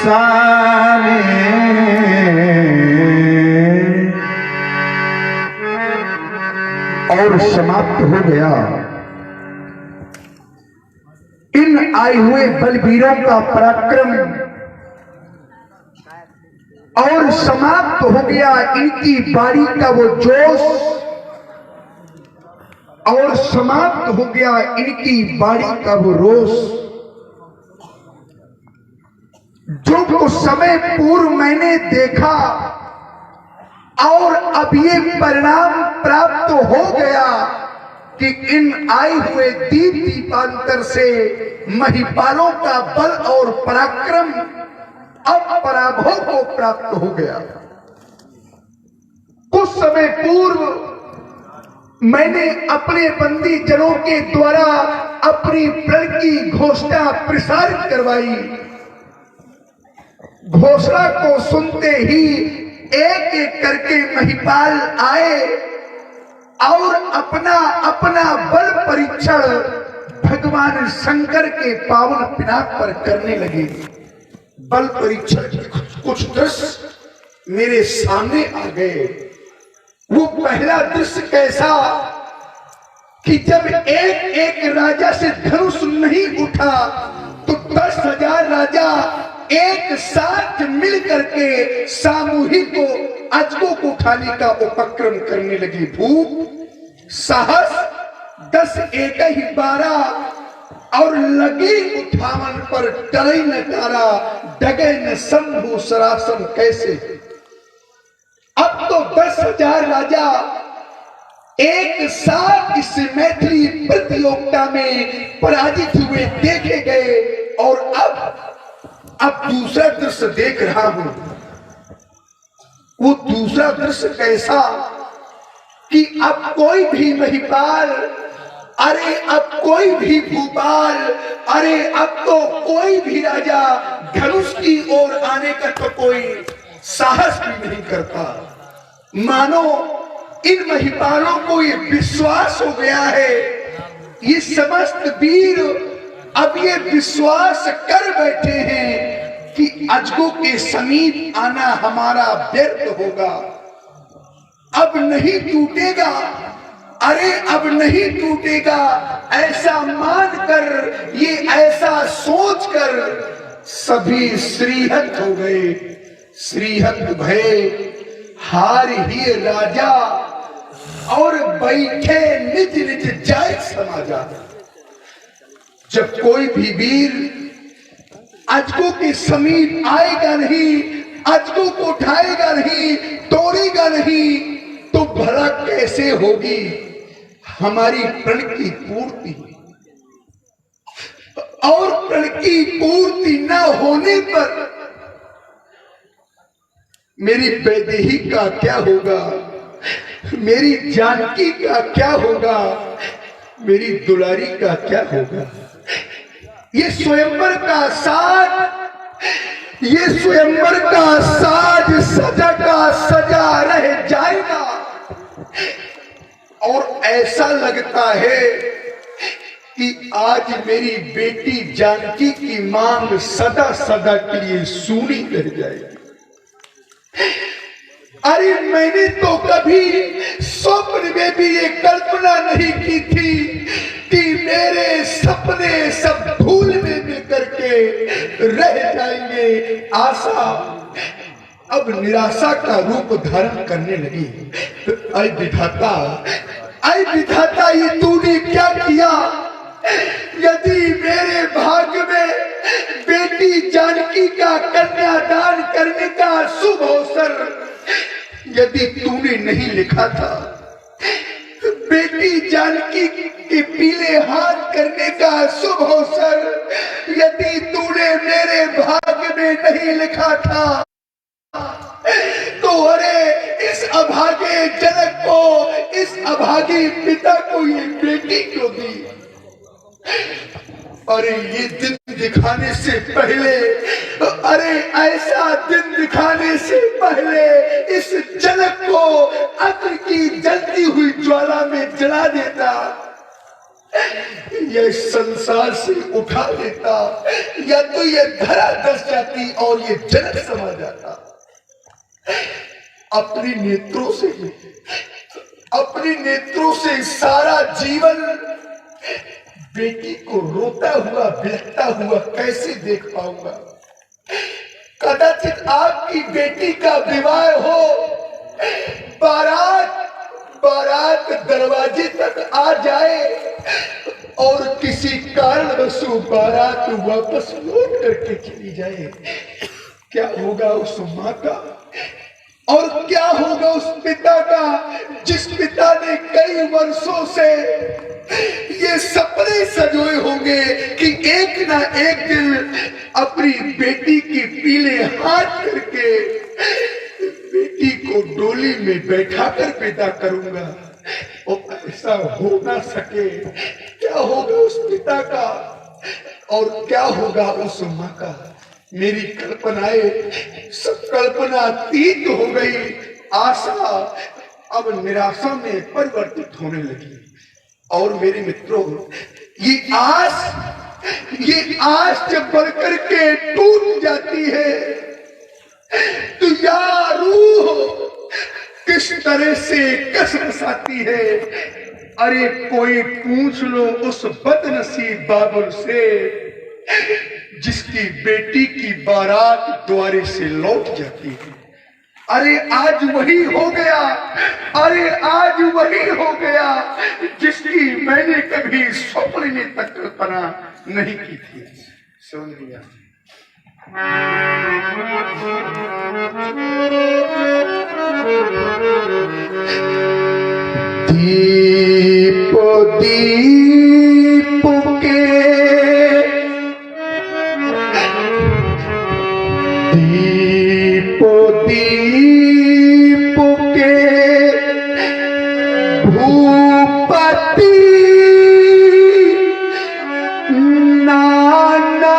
सारे और समाप्त हो गया। इन आए हुए बलवीरों का पराक्रम और समाप्त हो गया इनकी बारी का वो जोश और समाप्त हो गया इनकी बारी का वो रोष जो कुछ समय पूर्व मैंने देखा और अब ये परिणाम प्राप्त हो गया कि इन आए हुए दीप दीपांतर से महिपालों का बल और पराक्रम अब पराभव को प्राप्त हो गया। कुछ समय पूर्व मैंने अपने बंदी जनों के द्वारा अपनी प्रण की घोषणा प्रसारित करवाई। घोषणा को सुनते ही एक एक करके महिपाल आए और अपना अपना बल परीक्षण भगवान शंकर के पावन पिनाक पर करने लगे। बल परीक्षण कुछ दृश्य मेरे सामने आ गए। वो पहला दृश्य कैसा कि जब एक एक राजा से धनुष नहीं उठा तो 10,000 राजा एक साथ मिल करके सामूहिक को अजगों को उठाने का उपक्रम करने लगे। भूप साहस 10 एक ही 12 और लगी उठावन पर डरे न तारा डगे न शंभु सरासन कैसे। अब तो 10,000 राजा एक साथ इस मैथिली प्रतियोगिता में पराजित हुए देखे गए और अब दूसरा दृश्य देख रहा हूं। वो दूसरा दृश्य कैसा कि अब कोई भी महिपाल, अरे अब कोई भी भूपाल, अरे अब तो कोई भी राजा धनुष की ओर आने का तो कोई साहस भी नहीं करता। मानो इन महिपालों को ये विश्वास हो गया है, ये समस्त वीर अब ये विश्वास कर बैठे हैं कि अजगों के समीप आना हमारा व्यर्थ होगा, अब नहीं टूटेगा, अरे अब नहीं टूटेगा, ऐसा मानकर ये ऐसा सोचकर सभी श्रीहत हो गए। श्रीहत भय हार ही राजा और बैठे निज निज जाय समाजा। जब कोई भी वीर अजगों के समीप आएगा नहीं, अजगों को उठाएगा नहीं, तोड़ेगा नहीं, तो भला कैसे होगी हमारी प्रण की पूर्ति। और प्रण की पूर्ति न होने पर मेरी वैदेही का क्या होगा, मेरी जानकी का क्या होगा, मेरी दुलारी का क्या होगा। ये स्वयंवर का साज, ये स्वयंवर का साज सजा का सजा रह जाएगा। और ऐसा लगता है कि आज मेरी बेटी जानकी की मांग सदा सदा के लिए सूनी रह जाएगी। अरे मैंने तो कभी स्वप्न में भी ये कल्पना नहीं की थी कि मेरे सपने सब धूल में मिल करके रह जाएंगे। आशा अब निराशा का रूप धारण करने लगी। ऐ विधाता, ऐ विधाता, ये तूने क्या किया। यदि मेरे भाग्य में बेटी जानकी का कन्यादान करने का शुभ अवसर यदि तूने नहीं लिखा था, बेटी जानकी के पीले हाथ करने का शुभ अवसर यदि तूने मेरे भाग्य में नहीं लिखा था, तो अरे इस अभागे जनक को, इस अभागे पिता को ये बेटी क्यों दी। अरे ये दिन दिखाने से पहले, अरे ऐसा दिन दिखाने से पहले इस जनक को अग्नि की जलती हुई ज्वाला में जला देता। ये संसार से उठा लेता, या तो ये धरा धस जाती और ये जनक समा जाता। अपने नेत्रों से सारा जीवन बेटी को रोता हुआ बिलखता हुआ कैसे देख पाऊंगा। कदाचित आपकी बेटी का विवाह हो, बारात दरवाजे तक आ जाए और किसी कारणवश बारात वापस लौट करके चली जाए, क्या होगा उस माँ का और क्या होगा उस पिता का, जिस पिता ने कई वर्षों से ये सपने सजोए होंगे कि एक ना एक दिन अपनी बेटी की पीले हाथ करके बेटी को डोली में बैठाकर पैदा करूंगा, और ऐसा हो ना सके। क्या होगा उस पिता का और क्या होगा उस माँ का। मेरी कल्पनाएं सब कल्पनातीत हो गई। आशा अब निराशा में परिवर्तित होने लगी। और मेरे मित्रों, ये आस जब बढ़कर के टूट जाती है तो या रूह किस तरह से कसमस आती है। अरे कोई पूछ लो उस बदनसीब बाबुल से जिसकी बेटी की बारात द्वारे से लौट जाती है। अरे आज वही हो गया जिसकी मैंने कभी स्वप्न में तक कल्पना नहीं की थी। सुन लिया। दीप के भूपति नाना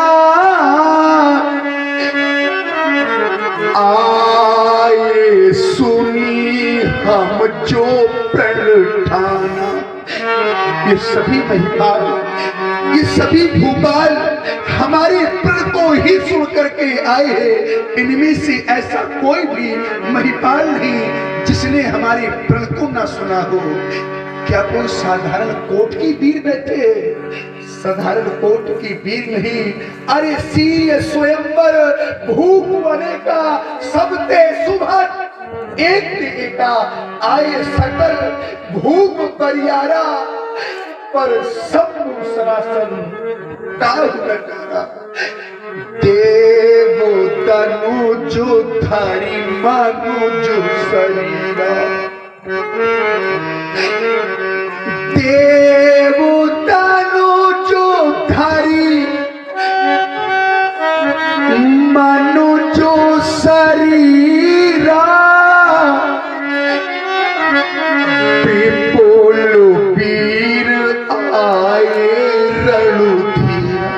आए सुनी हम जो प्रण ठाना। ये सभी महिपाल, ये सभी भूपाल हमारे प्रण को ही सुन करके आए हैं। इनमें से ऐसा कोई भी महिपाल नहीं जिसने हमारे प्रण को ना सुना हो। क्या कोई साधारण कोट की वीर बैठे? साधारण कोट की वीर नहीं। अरे सी स्वयंवर भूप बनेगा सबते सुभट एक का आए सकल भूप परियारा पर सब सरासन नकारा। देव तनु जो धारी मानु जो शरीरा। देव तनु जो धारी मानु जो शरीरा। पिपोल वीर आए रणधीरा।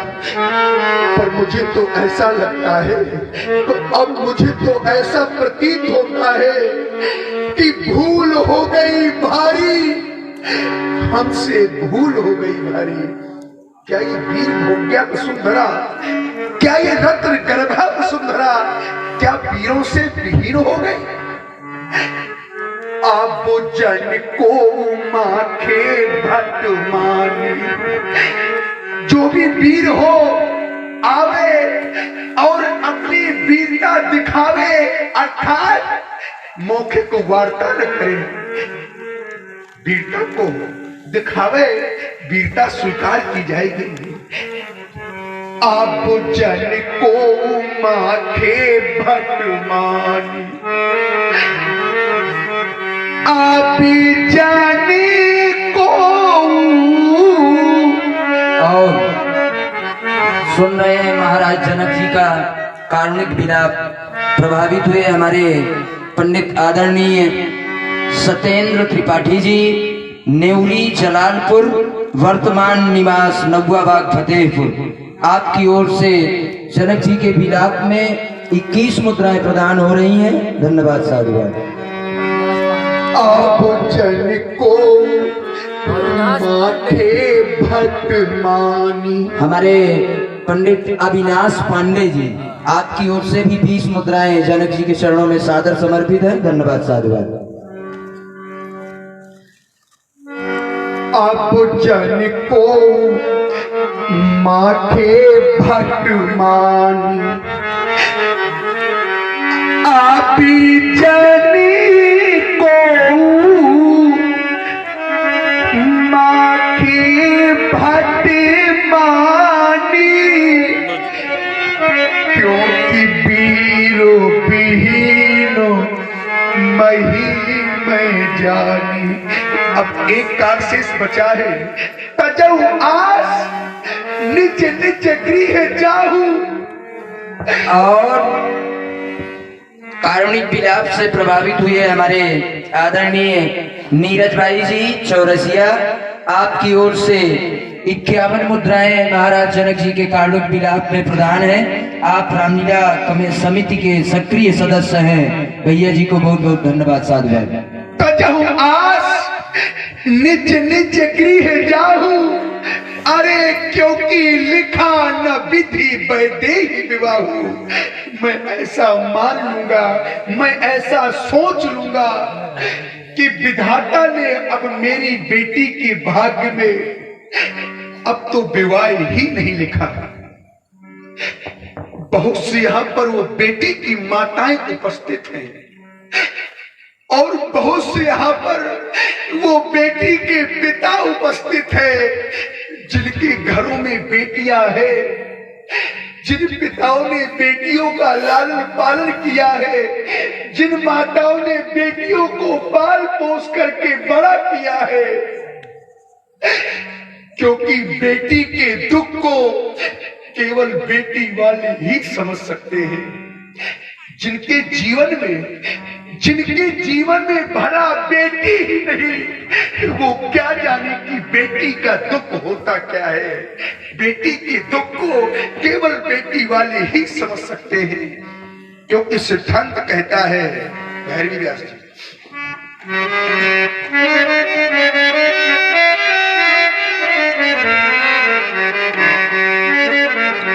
पर मुझे तो ऐसा लगता है, तो अब मुझे तो ऐसा प्रतीत होता है कि भूल हो गई भारी, हमसे भूल हो गई भारी। क्या ये वीर भोग्या वसुंधरा, क्या ये रत्न गर्भा वसुंधरा, क्या वीरों से विहीन हो गई? अब जन को माखे भट मानी। जो भी वीर हो आवे और अपनी वीरता दिखावे, अर्थात मौखिक वार्ता न करे, वीरता को दिखावे, वीरता स्वीकार की जाएगी। आप जन को माथे भट मानी। आप जाने को। और सुन रहे हैं महाराज जनक जी का कारुणिक विलाप। प्रभावित हुए हमारे पंडित आदरणीय सत्येंद्र त्रिपाठी जी, नेवरी जलालपुर, वर्तमान निवास नबुआबाग फतेहपुर। आपकी ओर से जनक जी के विलाप में 21 मुद्राएं प्रदान हो रही हैं। धन्यवाद, साधुवाद। आप जन को माथे भक्त मानी। हमारे पंडित अविनाश पांडे जी, आपकी ओर से भी 20 मुद्राएं जनक जी के चरणों में सादर समर्पित है। धन्यवाद, साधुवाद। आप जन को माथे भक्त मानी, आप जन को माथे भक्त मानी, क्योंकि बीरो बीनो मही में जानी। अब एक कार शेष बचा है। तजऊ आस निज निज गृह जाहू। और कारुणिक विलाप से प्रभावित हुए हमारे आदरणीय नीरज भाई जी चौरसिया, आपकी ओर से 51 मुद्राएं महाराज जनक जी के कारुणिक विलाप में प्रदान है। आप रामलीला समिति के सक्रिय सदस्य हैं। भैया जी को बहुत बहुत धन्यवाद, साधुवाद। तजऊ आस निज निज गृह जाहू, अरे क्योंकि लिखा न विधि वैदेही विवाहू। मैं ऐसा मान लूंगा, मैं ऐसा सोच लूंगा कि विधाता ने अब मेरी बेटी के भाग्य में अब तो विवाह ही नहीं लिखा। बहुत से यहाँ पर वो बेटी की माताएं उपस्थित हैं और बहुत से यहाँ पर वो बेटी के पिता उपस्थित है, जिनके घरों में बेटियां हैं, जिन पिताओं ने बेटियों का लालन पालन किया है, जिन माताओं ने बेटियों को पाल पोस करके बड़ा किया है। क्योंकि बेटी के दुख को केवल बेटी वाले ही समझ सकते हैं। जिनके जीवन में भरा बेटी ही नहीं, वो क्या जाने कि बेटी का दुख होता क्या है। बेटी के दुख को केवल बेटी वाले ही समझ सकते हैं, क्योंकि सिद्धांत कहता है, भैरवी व्यास जी,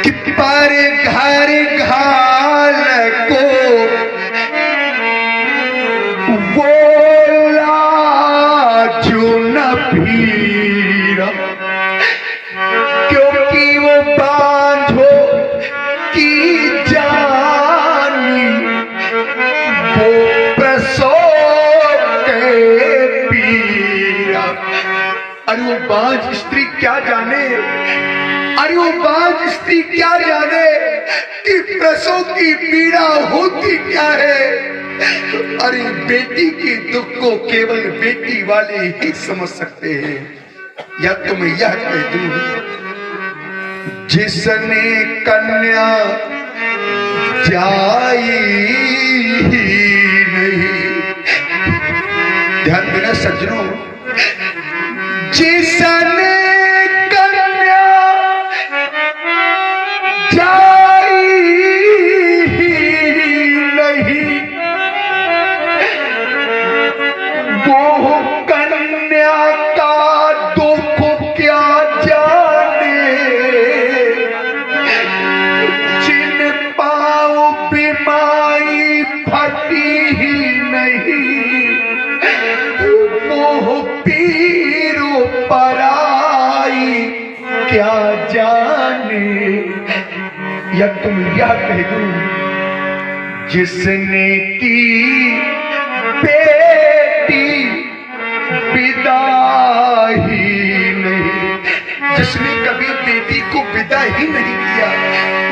कि पर घर घाल को बोला जो न भीरा, क्योंकि वो बांझो की जानी, वो प्रसव के पीरा। अरे वो बांझ स्त्री क्या जाने, अरे वो बांझ स्त्री क्या जाने कि प्रसव की पीड़ा होती क्या है। अरे बेटी के दुख को केवल बेटी वाले ही समझ सकते हैं। या तो मैं यह कह दूं, जिसने कन्या जाई ही नहीं, ध्यान देना सज्जनों, जिसने क्या जाने। या तुम यह कह दूं, जिसने की बेटी विदा ही नहीं, जिसने कभी बेटी को विदा ही नहीं किया,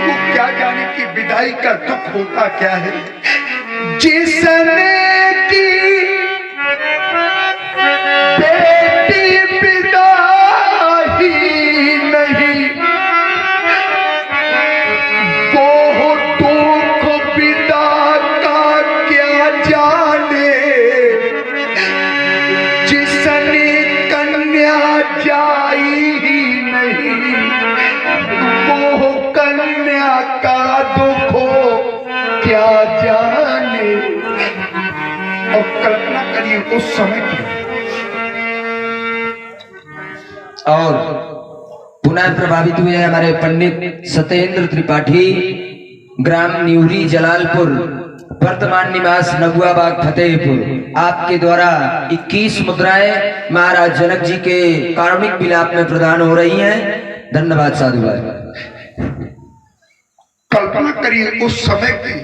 वो क्या जाने कि विदाई का दुख होता क्या है। जिसने की उस समय की। और पुनः प्रभावित हुए हमारे पंडित सत्येंद्र त्रिपाठी, ग्राम न्यूरी जलालपुर, वर्तमान निवास नगुआबाग फतेहपुर। आपके द्वारा 21 मुद्राएं महाराज जनक जी के कारुणिक विलाप में प्रदान हो रही हैं। धन्यवाद साधुवाद। कल्पना करिए उस समय की,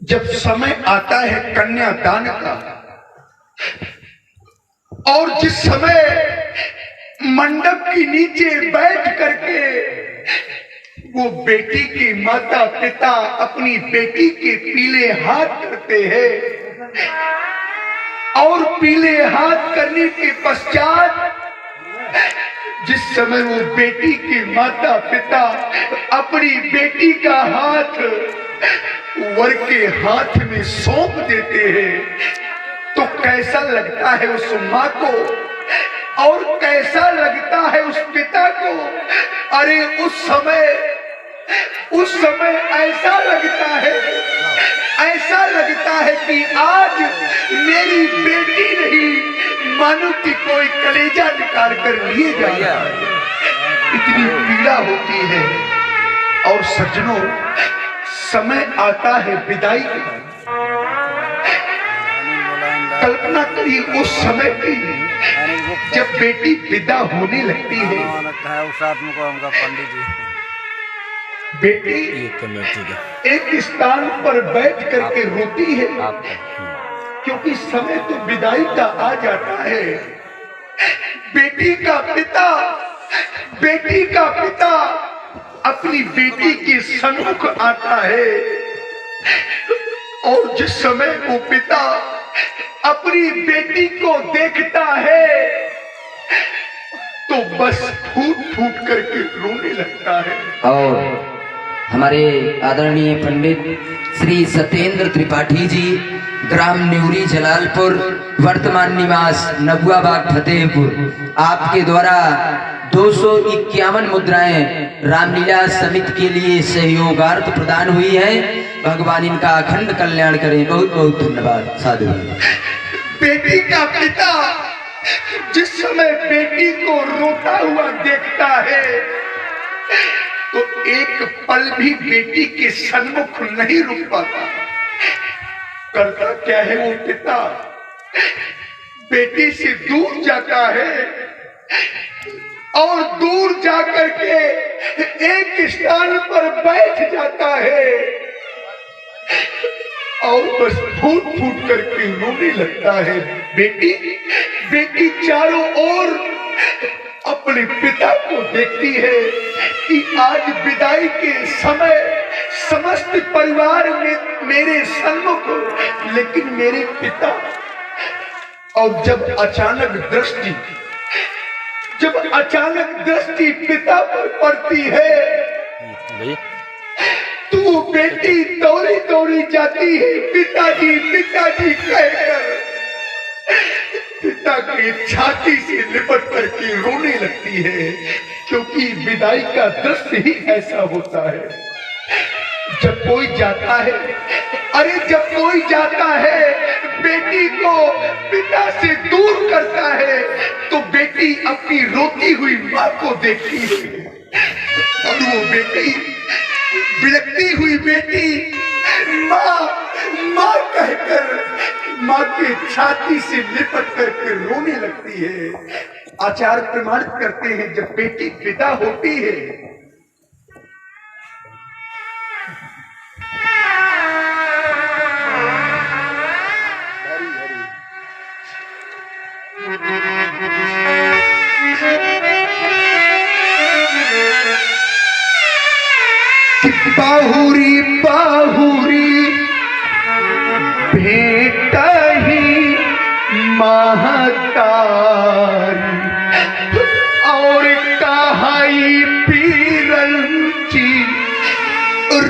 जब समय आता है कन्यादान का, और जिस समय मंडप के नीचे बैठ करके वो बेटी के माता पिता अपनी बेटी के पीले हाथ करते हैं, और पीले हाथ करने के पश्चात जिस समय वो बेटी के माता पिता अपनी बेटी का हाथ वर के हाथ में सौंप देते हैं, तो कैसा लगता है उस माँ को और कैसा लगता है उस पिता को। अरे उस समय ऐसा लगता है कि आज मेरी बेटी नहीं मानो कि कोई कलेजा निकाल कर लिए जा रहा है। इतनी पीड़ा होती है। और सज्जनों, समय आता है विदाई का। कल्पना करिए उस समय की, जब बेटी विदा होने लगती है, बेटी एक स्थान पर बैठ करके रोती है, क्योंकि समय तो विदाई का आ जाता है। बेटी का पिता अपनी बेटी के सम्मुख आता है, और जिस समय वो पिता अपनी बेटी को देखता है तो बस फूट फूट करके रोने लगता है। और हमारे आदरणीय पंडित श्री सत्येंद्र त्रिपाठी जी, ग्राम न्यूरी जलालपुर, वर्तमान निवास नगुआबाग फतेहपुर, आपके द्वारा 251 मुद्राएं रामलीला समिति के लिए सहयोगार्थ प्रदान हुई है। भगवान इनका अखंड कल्याण करें। बहुत बहुत धन्यवाद साधु। बेटी का पिता जिस समय बेटी को रोता हुआ देखता है तो एक पल भी बेटी के सन्मुख नहीं रुक पाता। करता क्या है वो पिता, बेटी से दूर जाता है और दूर जाकर के एक स्थान पर बैठ जाता है और बस फूट फूट करके रोने लगता है। बेटी चारों ओर अपने पिता को देखती है कि आज विदाई के समय समस्त परिवार में मेरे सन्मुख, लेकिन मेरे पिता। और जब अचानक दृष्टि पिता पर पड़ती है तो वो बेटी दौड़ी दौड़ी जाती है, पिताजी पिताजी कहकर पिता की छाती से लिपट करके रोने लगती है, क्योंकि विदाई का दृश्य ही ऐसा होता है। जब कोई जाता है बेटी को पिता से दूर करता है तो बेटी अपनी रोती हुई माँ को देखती है, और वो बेटी बिलखती हुई बेटी माँ कहकर माँ के छाती से लिपट करके रोने लगती है। आचार्य प्रमाणित करते हैं जब बेटी विदा होती है बाहुरी बाहुरी भेंट ही महतारी और कहाई पीरंची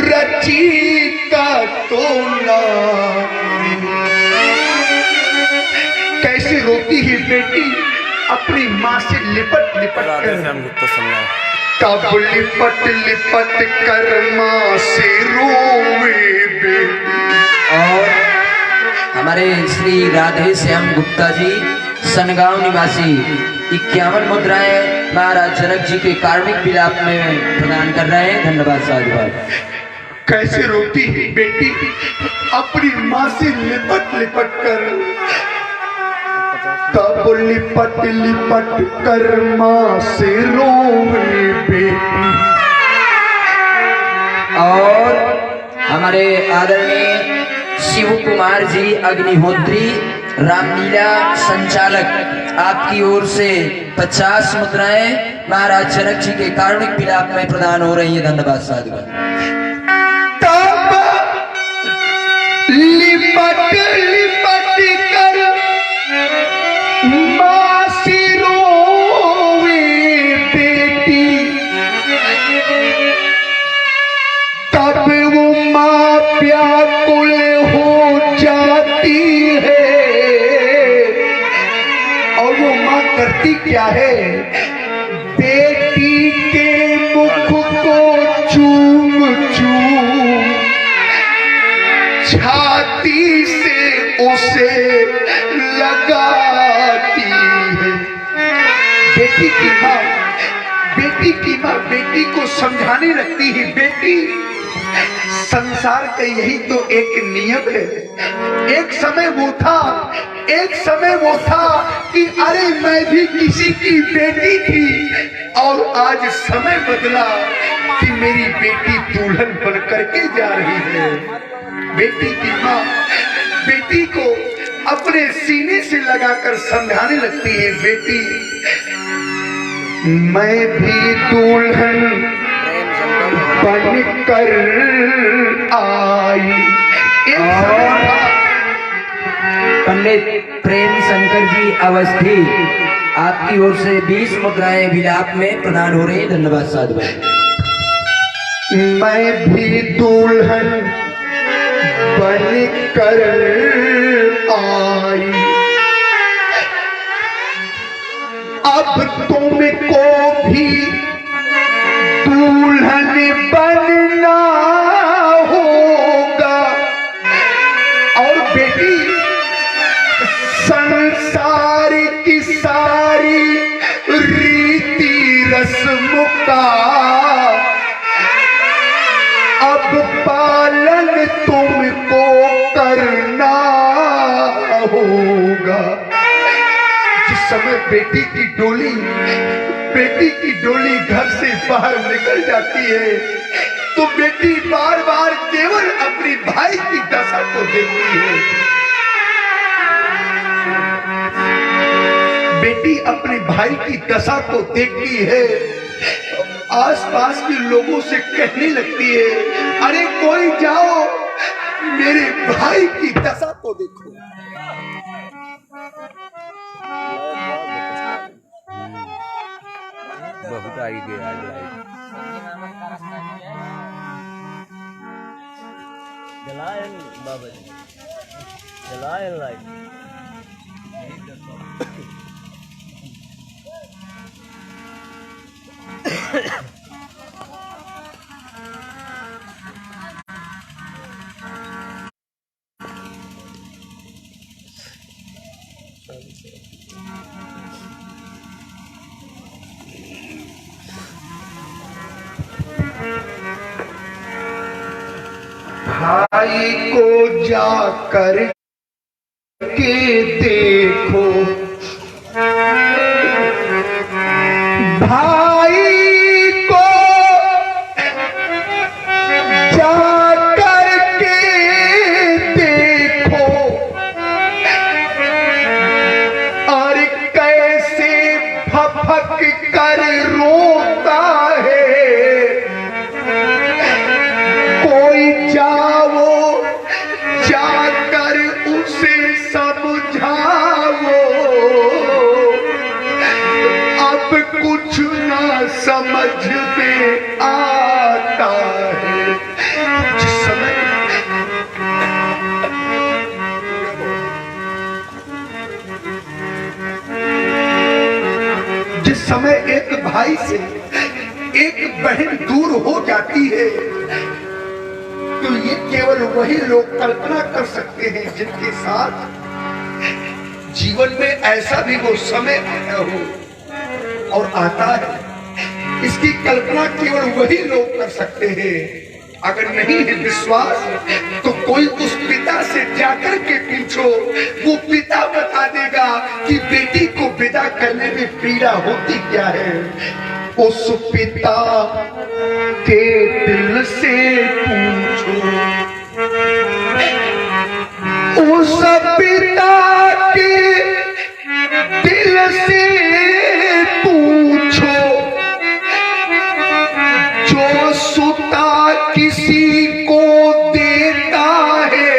रची का तो कैसे रोती है बेटी अपनी माँ से लिपट कर, तब लिपट लिपट कर माँ से रोवे बेटी। और हमारे श्री राधे श्याम गुप्ता जी, सनगांव निवासी, 51 मुद्राएं महाराज जनक जी के कार्मिक विलाप में प्रदान कर रहे हैं। धन्यवाद साधुवाद। कैसे रोती है बेटी अपनी माँ से लिपट लिपट कर, तब लिपट लिपट कर माँ से रोवे बेटी। और हमारे आदरणीय शिव कुमार जी अग्निहोत्री रामलीला संचालक, आपकी ओर से 50 मुद्राएं महाराज जनक जी के कारुणिक विलाप में प्रदान हो रही है। धन्यवाद साधुवाद। लिपट लिपट कर माँ से रोवे बेटी, तब वो माँ व्याकुल हो जाती है। और वो माँ करती क्या है, बेटी के मुख को चूम चूम छाती से उसे लगाती है। बेटी की माँ बेटी को समझाने लगती है, बेटी संसार का यही तो एक नियम है। एक समय वो था कि अरे मैं भी किसी की बेटी थी, और आज समय बदला कि मेरी बेटी दुल्हन बन करके जा रही है। बेटी की माँ बेटी को अपने सीने से लगाकर समझाने लगती है, बेटी मैं भी दुल्हन बन कर आई। एक समय था, पंडित प्रेम शंकर जी अवस्थी, आपकी ओर से 20 मुद्राएं विलाप में प्रदान हो रही है। धन्यवाद साधुवाद। मैं भी दुल्हन बन कर आई, अब तुमको भी दुल्हन बनना होगा। और बेटी संसार की सारी रीति रस्म का अब पालन तुमको करना होगा। जिस समय बेटी की डोली घर से बाहर निकल जाती है, तो बेटी बार बार केवल अपनी भाई की दशा को देखती है। बेटी अपने भाई की दशा को देखती है, आसपास के लोगों से कहने लगती है, अरे कोई जाओ मेरे भाई की दशा को देखो। बहुत आई गया जलायन बाबा जी, जलायन लाइट। भाई को जाकर के देखो, भाई को जाकर के देखो, और कैसे फफक कर रोता है। कोई जाओ जाकर उसे समझाओ, अब कुछ ना समझ में आता है। जिस समय एक भाई से एक बहन दूर हो जाती है, तो ये केवल वही लोग कल्पना कर सकते हैं जिनके साथ जीवन में ऐसा भी वो समय आया हो और आता है। इसकी कल्पना केवल वही लोग कर सकते हैं। अगर नहीं है विश्वास तो कोई उस पिता से जाकर के पूछो, वो पिता बता देगा कि बेटी को विदा करने में पीड़ा होती क्या है। उस पिता के दिल से पूछो, उस पिता के दिल से पूछो, जो सुता किसी को देता है,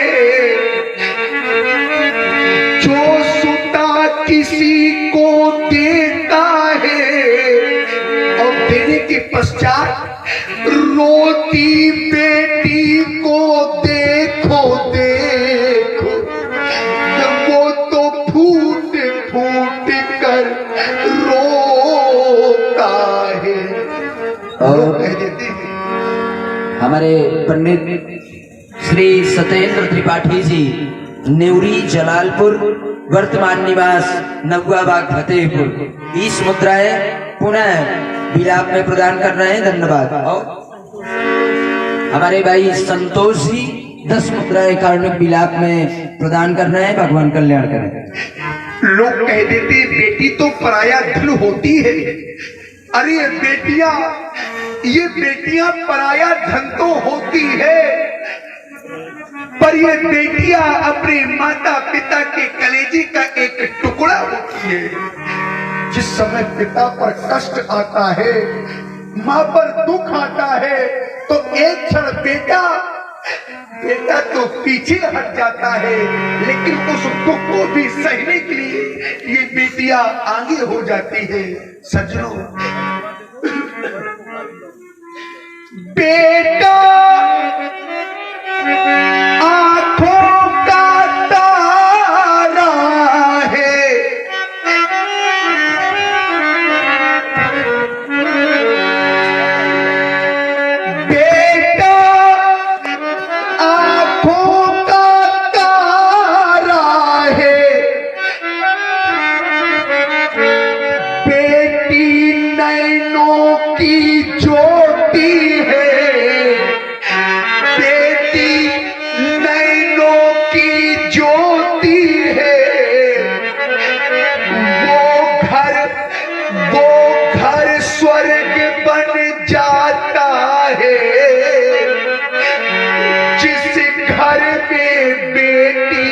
जो सुता किसी को देता है और देने के पश्चात रोती बेटी को देखो देखो, वो तो फूट फूट कर रोता है। और कह देते हैं हमारे पंडित श्री सत्येंद्र त्रिपाठी जी, नेवरी जलालपुर, वर्तमान निवास नगुआ बाग फतेहपुर, 20 मुद्राएं पुनः विलाप में प्रदान कर रहे हैं। धन्यवाद। और हमारे भाई संतोष जी 10 मुद्राएं कारुणिक विलाप में प्रदान कर रहे हैं। भगवान कल्याण करें। लोग कह देते बेटी तो पराया धन होती है। अरे ये बेटियां पराया धन तो होती है, पर ये बेटियां अपने माता पिता के कलेजे का एक टुकड़ा होती है। जिस समय पिता पर कष्ट आता है, माँ पर दुख आता है, तो एक क्षण बेटा तो पीछे हट जाता है, लेकिन उस दुख को भी सहने के लिए ये बेटियां आगे हो जाती है। सज्जनों, बेटा आंखों का तारा है, बेटा आंखों का तारा है, बेटी नैनों की ज्योति है, बेटी नैनों की ज्योति है। वो घर स्वर्ग बन जाता है, जिस घर में बेटी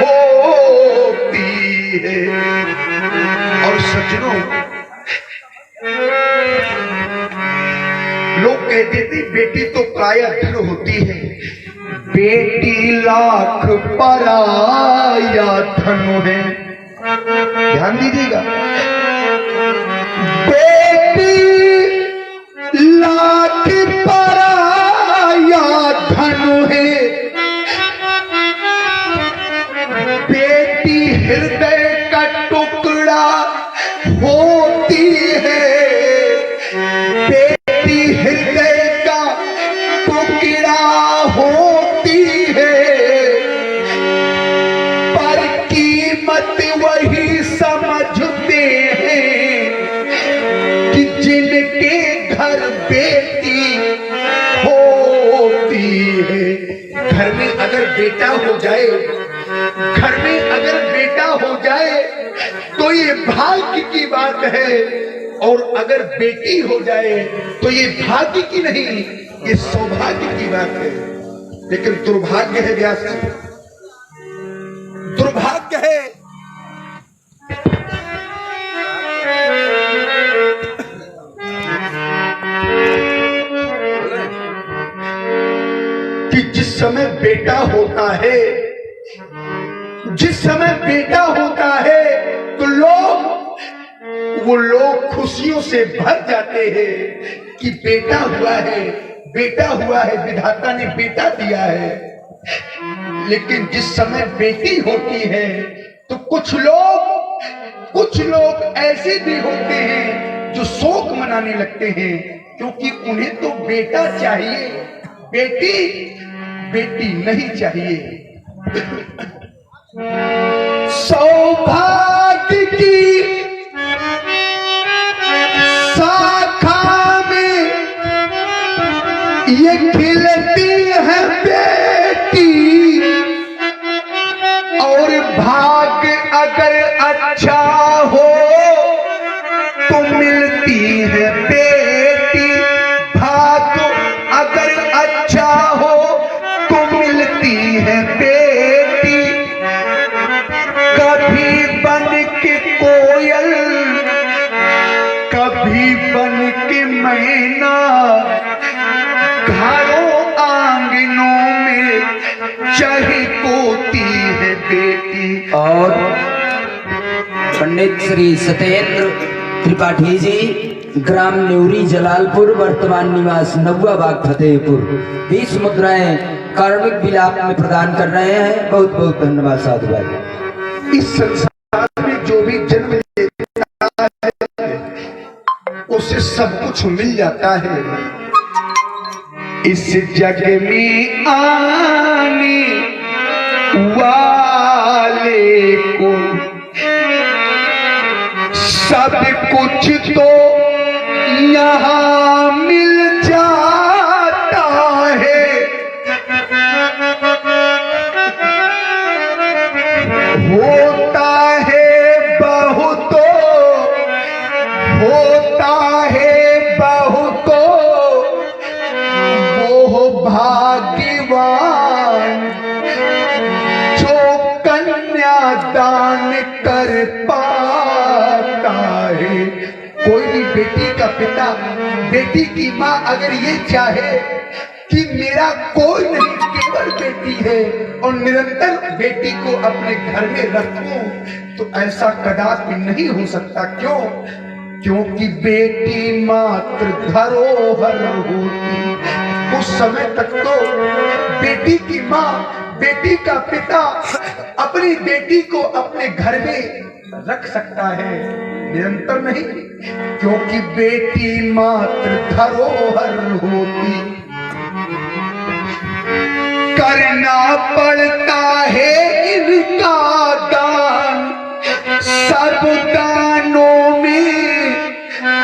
होती है। और सज्जनों, लोग कहते थे बेटी तो पराया धन होती है। बेटी लाख पराया धन है। ध्यान दीजिएगा, बेटी लाख पराया धन है, बेटी हृदय का टुकड़ा होती है, बेटी हृदय का टुकड़ा होती है, पर कीमत वही समझते हैं कि जिनके घर बेटी होती है। घर में अगर बेटा हो जाए, घर में अगर बेटा हो जाए तो ये भाग्य की बात है, और अगर बेटी हो जाए तो ये भाग्य की नहीं, ये सौभाग्य की बात है। लेकिन दुर्भाग्य है व्यास जी, दुर्भाग्य है कि जिस समय बेटा होता है, जिस समय बेटा होता है तो वो लोग खुशियों से भर जाते हैं कि बेटा हुआ है, बेटा हुआ है, विधाता ने बेटा दिया है। लेकिन जिस समय बेटी होती है तो कुछ लोग ऐसे भी होते हैं जो शोक मनाने लगते हैं, क्योंकि उन्हें तो बेटा चाहिए, बेटी नहीं चाहिए। सौभाग्य की ये खिलती है बेटी और भाग अगर अच्छा हो तो मिलती है बेटी, भाग अगर अच्छा हो तो मिलती है बेटी। कभी बन के कोयल, कभी बन के मैना, घरों आंगनों में चहकोती है बेटी। और पंडित श्री सत्येंद्र त्रिपाठी जी, ग्राम न्यूरी जलालपुर, वर्तमान निवास नौवा बाग फतेहपुर, 20 मुद्राएं कार्मिक विलाप में प्रदान कर रहे हैं। बहुत बहुत धन्यवाद साधु भाई। इस संसार में जो भी जन्म लेता है उसे सब कुछ मिल जाता है। इस जग में आने वाले को सब कुछ तो यहाँ मिल जाता है। होता है बहुतो, होता है बहुतो वो भाग्यवान जो कन्यादान कर पाता है। कोई भी बेटी का पिता, बेटी की माँ अगर ये चाहे कि मेरा कोई नहीं, केवल बेटी है और निरंतर बेटी को अपने घर में रखूं, तो ऐसा कदापि नहीं हो सकता। क्यों? क्योंकि बेटी मात्र धरोहर होती। उस समय तक तो बेटी की माँ, बेटी का पिता अपनी बेटी को अपने घर में रख सकता है, निरंतर नहीं, क्योंकि बेटी मात्र धरोहर होती। करना पड़ता है इनका दान, सब दानों में,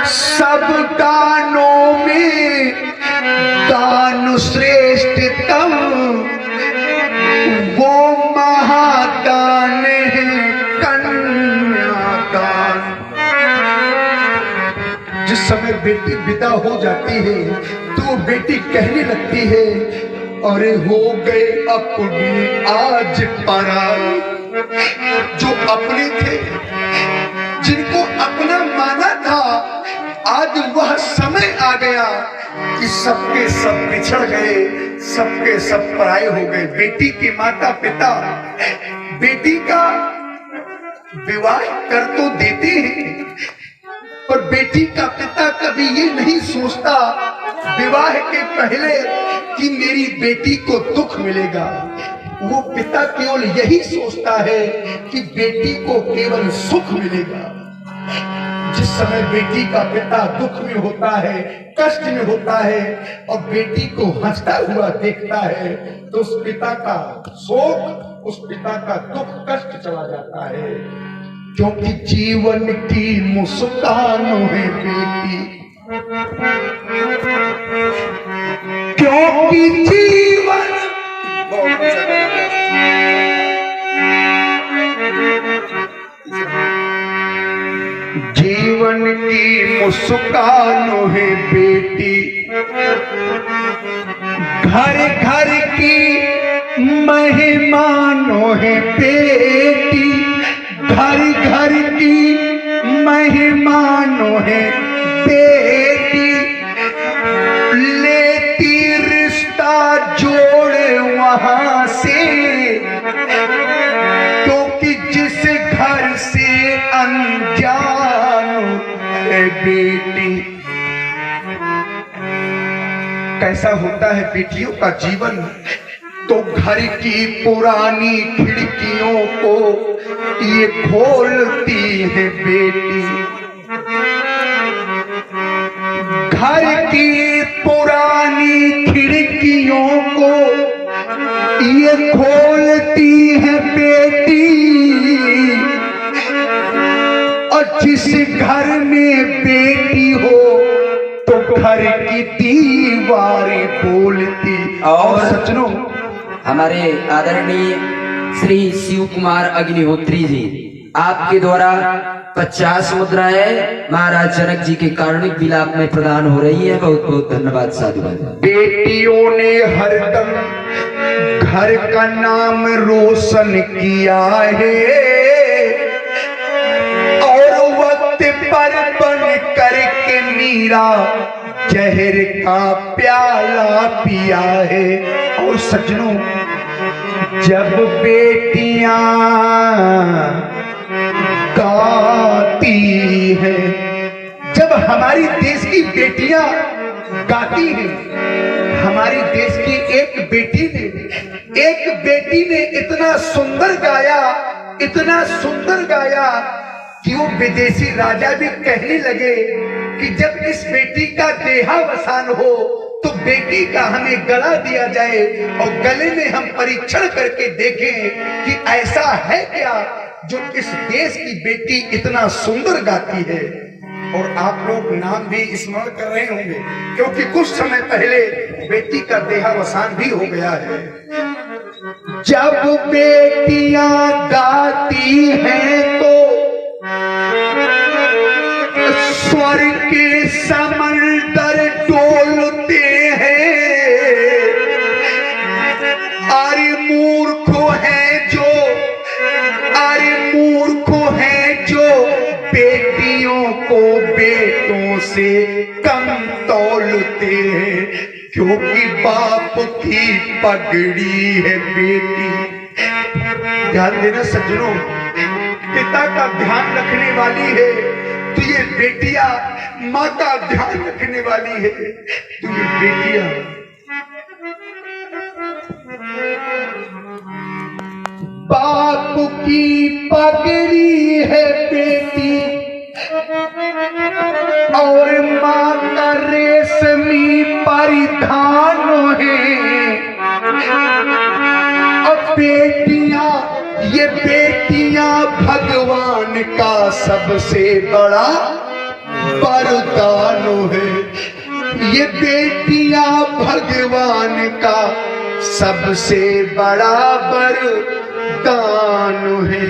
सब दानों में दान श्रेष्ठतम वो महादान है कन्यादान। जिस समय बेटी विदा हो जाती है तो वो बेटी कहने लगती है, अरे हो गए अपने आज पराए। जो अपने थे, जिनको अपना माना था, आज वह समय आ गया कि सबके सब बिछड़ गए, सबके सब पराए हो गए। बेटी के माता पिता बेटी का विवाह कर तो देते हैं, पर बेटी का पिता कभी ये नहीं सोचता विवाह के पहले कि मेरी बेटी को दुख मिलेगा। वो पिता केवल यही सोचता है कि बेटी को केवल सुख मिलेगा। जिस समय बेटी का पिता दुख में होता है, कष्ट में होता है और बेटी को हंसता हुआ देखता है, तो उस पिता का शोक, उस पिता का दुख, कष्ट चला जाता है। क्योंकि जीवन की मुस्कान है बेटी, क्योंकि जीवन जीवन की मुस्कान है बेटी, घर घर की मेहमान है बेटी, घर घर की मेहमान है बेटी। लेती रिश्ता जोड़ वहां से, क्योंकि जिस घर से अनजान है बेटी। कैसा होता है बेटियों का जीवन? तो घर की पुरानी खिड़कियों को ये खोलती है बेटी, घर की पुरानी खिड़कियों को ये खोलती है बेटी। और जिस घर में बेटी हो तो घर की दीवार वारी बोलती। और सज्जनों, हमारे आदरणीय श्री शिव कुमार अग्निहोत्री जी, आपके द्वारा 50 मुद्राएं महाराज जनक जी के कारुणिक विलाप में प्रदान हो रही है। बहुत बहुत धन्यवाद साधुवाद। बेटियों ने हरदम घर का नाम रोशन किया है और वक्त पर बन करके मीरा जहर का प्याला पिया है। और सज्जनों, जब बेटियां गाती है, जब हमारी देश की बेटियां गाती हैं, हमारी देश की एक बेटी ने इतना सुंदर गाया, इतना सुंदर गाया कि वो विदेशी राजा भी कहने लगे कि जब इस बेटी का देहावसान हो तो बेटी का हमें गला दिया जाए और गले में हम परीक्षण करके देखें कि ऐसा है क्या जो इस देश की बेटी इतना सुंदर गाती है। और आप लोग नाम भी स्मरण कर रहे होंगे क्योंकि कुछ समय पहले बेटी का देहावसान भी हो गया है। जब बेटियां गाती हैं तो स्वर्ग के समंदर डोलते हैं। अरे मूर्ख है जो बेटियों को बेटों से कम तौलते हैं, क्योंकि बाप की पगड़ी है बेटी। ध्यान देना सज्जनों, पिता का ध्यान रखने वाली है तो ये बेटियां माँ का ध्यान रखने वाली है तो ये बेटियां बाप की पगड़ी है बेटी और माँ का रेशमी परिधान है। और ये बेटियां भगवान का सबसे बड़ा वरदान है। ये बेटियां भगवान का सबसे बड़ा वरदान है।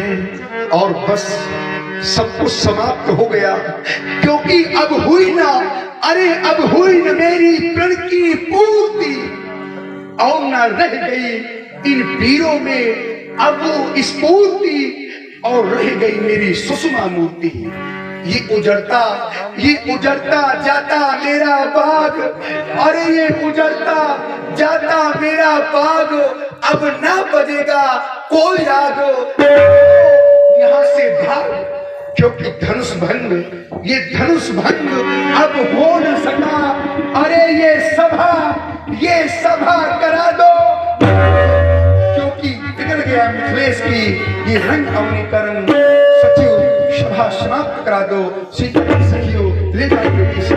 और बस सब कुछ समाप्त हो गया क्योंकि अब हुई न मेरी प्रण की पूर्ति और न रह गई इन वीरों में अब वो स्फूर्ति और रह गई मेरी सुषमा मूर्ति। ये उजड़ता जाता मेरा बाग, अरे ये उजड़ता जाता मेरा बाग, अब ना बजेगा कोई राग, यहाँ से भाग, क्योंकि धनुष भंग अब हो न सका। अरे ये सभा करा दो, क्योंकि बिगड़ गया मिथिलेश की ये रंग अवनी का रंग। सचिव सभा समाप्त करा दो, सखियों ले जाओ बेटी से।